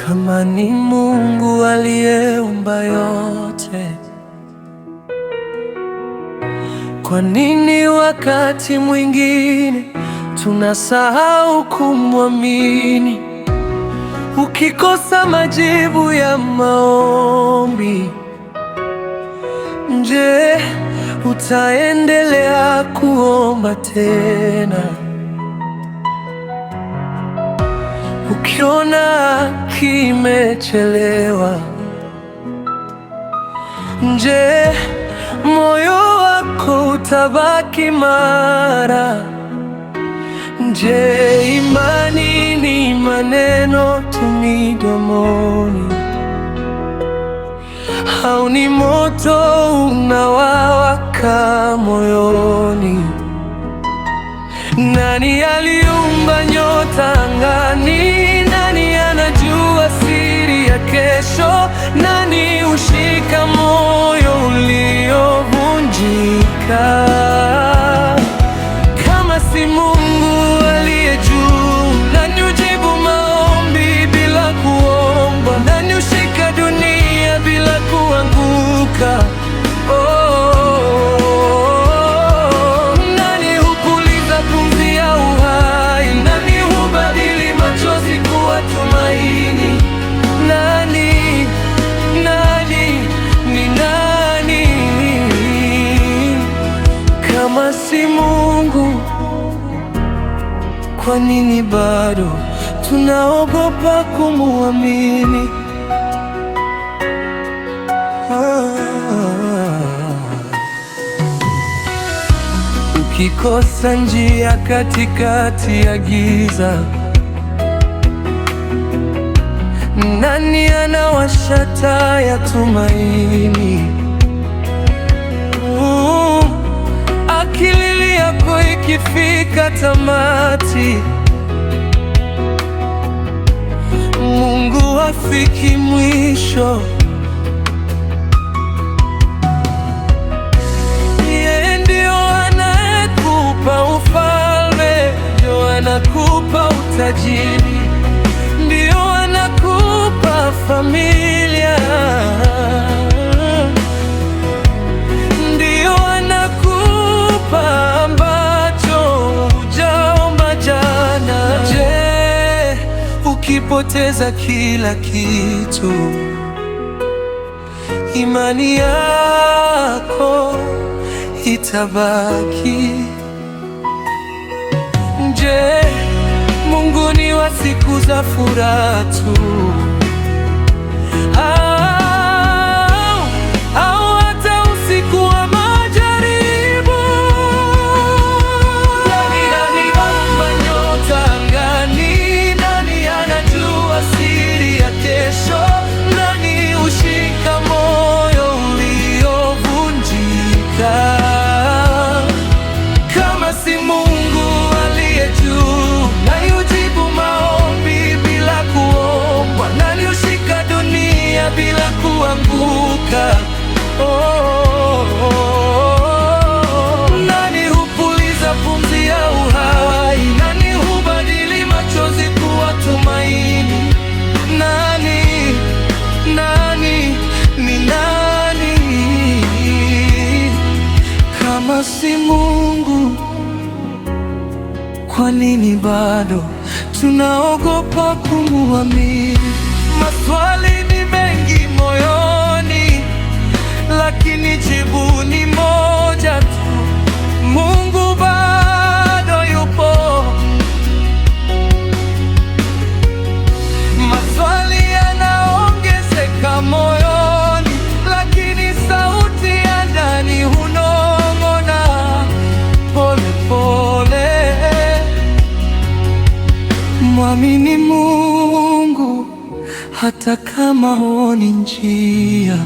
Kama ni Mungu aliyeumba yote, kwa nini wakati mwingine tunasahau kumwamini? Ukikosa majibu ya maombi, je, utaendelea kuomba tena? Ukiona kimechelewa, je, moyo wako utabaki imara? Je, imani ni maneno tu midomoni, au ni moto unawaka moyoni? Nani aliumba nyota angani? Nani anajua siri ya kesho? Nani hushika moyo uliovunjika? Kama si Mungu aliye juu, nani hujibu maombi bila kuomba? Nani hushika dunia bila kuanguka? Nani hupuliza pumzi ya uhai? Nani hubadili machozi kuwa tumaini? Ni nani kama si Mungu? Kwa nini bado tunaogopa kumwamini? Ukikosa njia katikati ya giza, nani anawasha taa ya tumaini? Akili yako ikifika tamati, Mungu hafiki mwisho. Yeye ndio anayekupa ufalme, ndio anakupa utajiri, ndio anakupa familia, ndio anakupa ambacho hujaomba jana. Je, ukipoteza kila kitu, imani yako itabaki? Je, Mungu ni wa siku za furaha tu, au hata usiku wa majaribu? Nani aliumba nyota angani? Nani anajua siri ya kesho? Nani hushika moyo uliovunjika? Kama si Mungu aliye juu, nani hujibu maombi bila kuomba? Nani hushika dunia bila kuanguka? Nani hupuliza pumzi ya uhai? Nani hubadili machozi kuwa tumaini? Ni nani kama si Mungu? Kwa nini bado tunaogopa kumwamini? Maswali ni mengi moyoni, lakini jibu ni moja tu: Mungu bado yupo. Maswali yanaongezeka moyoni, lakini sauti ya ndani hunong'ona pole pole. Mwamini Mungu hata kama huoni njia.